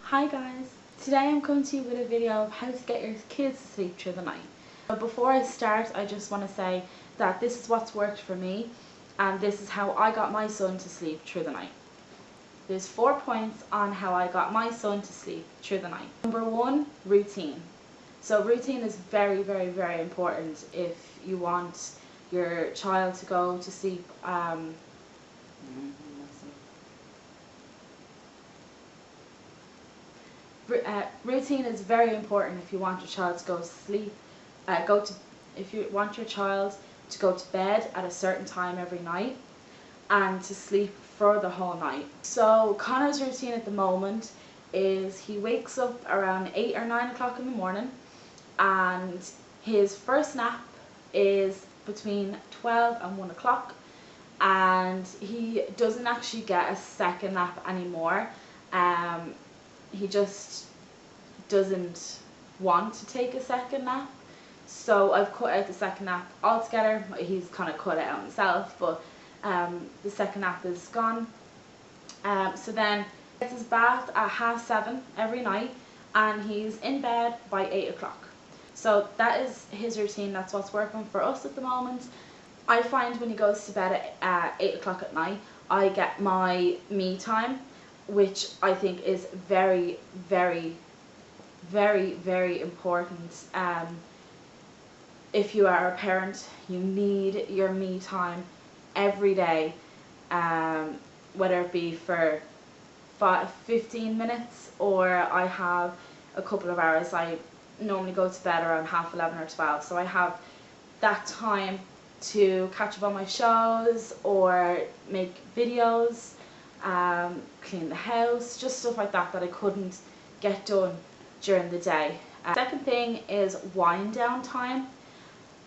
Hi guys, today I'm coming to you with a video of how to get your kids to sleep through the night. But before I start, I just want to say that this is what's worked for me and this is how I got my son to sleep through the night. There's 4 points on how I got my son to sleep through the night. Number 1, routine. So routine is very important if you want your child to go to sleep routine is very important if you want your child to go to sleep. If you want your child to go to bed at a certain time every night and to sleep for the whole night. So Connor's routine at the moment is he wakes up around 8 or 9 o'clock in the morning, and his first nap is between 12 and 1 o'clock, and he doesn't actually get a second nap anymore. He just doesn't want to take a second nap, so I've cut out the second nap altogether. He's kind of cut it out himself, but the second nap is gone. So then he gets his bath at 7:30 every night, and he's in bed by 8 o'clock. So that is his routine. That's what's working for us at the moment. I find when he goes to bed at 8 o'clock at night, I get my me time, which I think is very important. If you are a parent, you need your me time every day, whether it be for 15 minutes or I have a couple of hours. I normally go to bed around 11:30 or 12, so I have that time to catch up on my shows or make videos, clean the house, just stuff like that that I couldn't get done during the day. Second thing is wind down time.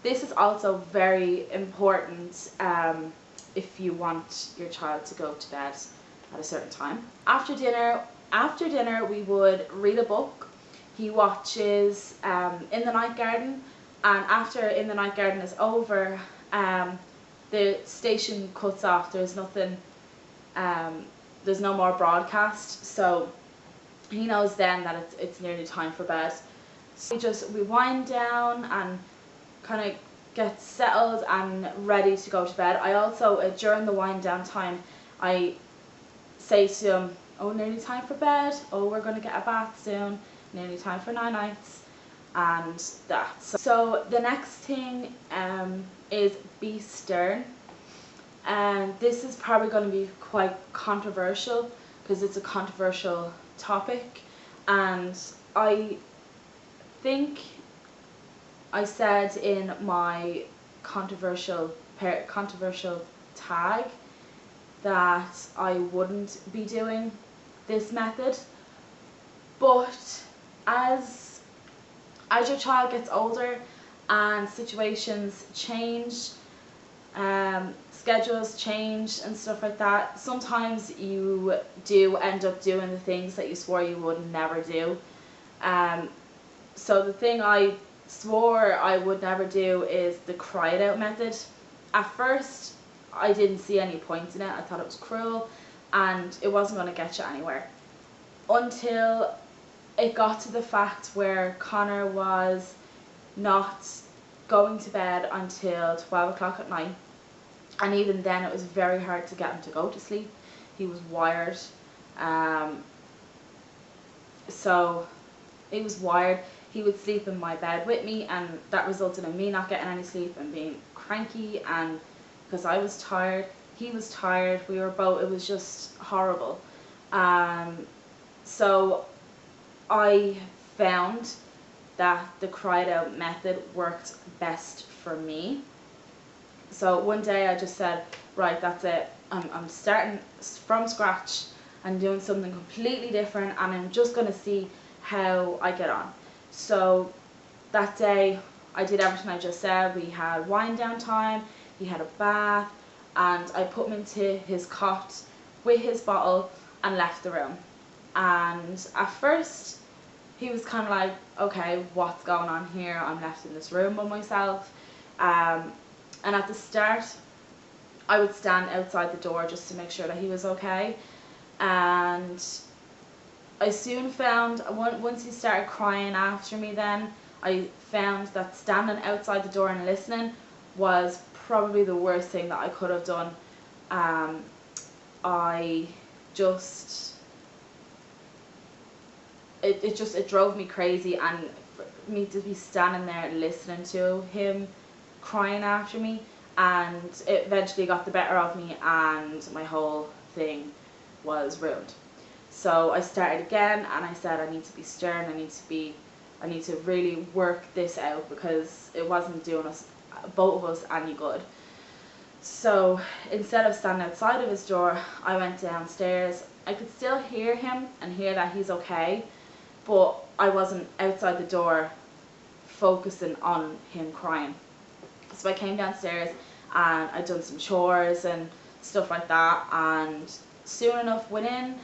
This is also very important if you want your child to go to bed at a certain time. After dinner we would read a book. He watches In the Night Garden, and after In the Night Garden is over, the station cuts off. There's nothing, there's no more broadcast, so he knows then that it's nearly time for bed. So we wind down and kind of get settled and ready to go to bed. I also, during the wind down time, I say to him, oh, nearly time for bed, oh, we're going to get a bath soon, nearly time for nights, and that. So the next thing is be stern. And this is probably going to be quite controversial because it's a controversial topic, and I think I said in my controversial tag that I wouldn't be doing this method, but as your child gets older and situations change, schedules change and stuff like that, sometimes you do end up doing the things that you swore you would never do. So the thing I swore I would never do is the cry it out method. At first I didn't see any point in it. I thought it was cruel and it wasn't going to get you anywhere, until it got to the fact where Connor was not going to bed until 12 o'clock at night, and even then it was very hard to get him to go to sleep. He was wired, so he was wired. He would sleep in my bed with me, and that resulted in me not getting any sleep and being cranky, and because I was tired, he was tired, we were both, it was just horrible. So I found that the cry it out method worked best for me. So one day I just said, right, that's it, I'm starting from scratch and doing something completely different, and I'm just going to see how I get on. So that day I did everything I just said. We had wind down time, he had a bath, and I put him into his cot with his bottle and left the room. And at first he was kind of like, okay, what's going on here? I'm left in this room by myself. And at the start I would stand outside the door just to make sure that he was okay, and I soon found, once he started crying after me then, I found that standing outside the door and listening was probably the worst thing that I could have done. I just, it drove me crazy, and for me to be standing there listening to him crying after me, and it eventually got the better of me and my whole thing was ruined. So I started again and I said I need to be stern, I need to really work this out because it wasn't doing us, both of us, any good. So instead of standing outside of his door, I went downstairs. I could still hear him and hear that he's okay, but I wasn't outside the door focusing on him crying. So I came downstairs and I'd done some chores and stuff like that, and soon enough, within,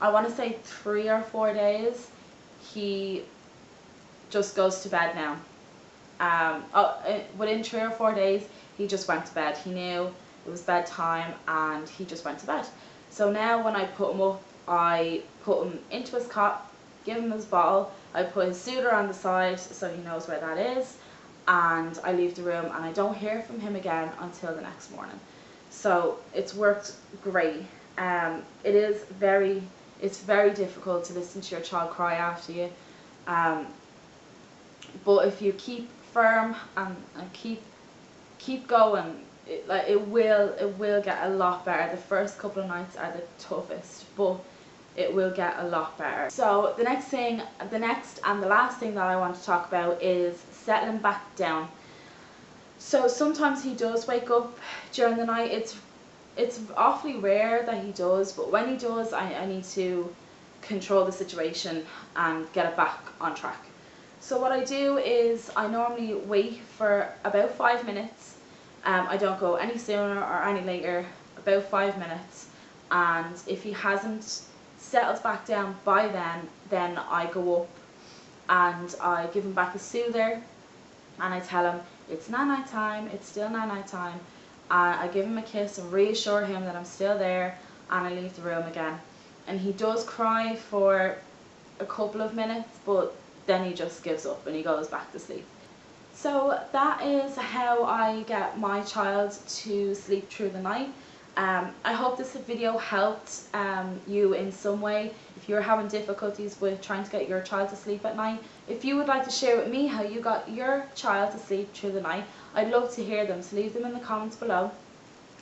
I want to say 3 or 4 days, he just goes to bed now. Within 3 or 4 days, he just went to bed. He knew it was bedtime and he just went to bed. So now when I put him up, I put him into his cot, give him his bottle, I put his soother on the side so he knows where that is, and I leave the room and I don't hear from him again until the next morning. So it's worked great. It's very difficult to listen to your child cry after you, but if you keep firm and keep going, it will get a lot better. The first couple of nights are the toughest, but it will get a lot better. So the next and the last thing that I want to talk about is settling back down. So sometimes he does wake up during the night. It's awfully rare that he does, but when he does, I need to control the situation and get it back on track. So what I do is I normally wait for about 5 minutes. I don't go any sooner or any later, about 5 minutes. And if he hasn't settled back down by then I go up and I give him back a soother and I tell him it's night time, it's still night time. I give him a kiss and reassure him that I'm still there, and I leave the room again. And he does cry for a couple of minutes, but then he just gives up and he goes back to sleep. So that is how I get my child to sleep through the night. I hope this video helped you in some way if you're having difficulties with trying to get your child to sleep at night. If you would like to share with me how you got your child to sleep through the night, I'd love to hear them, so leave them in the comments below,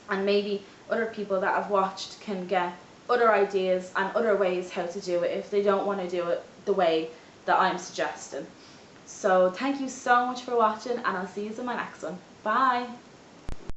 and maybe other people that have watched can get other ideas and other ways how to do it if they don't want to do it the way that I'm suggesting. So thank you so much for watching, and I'll see you in my next one. Bye!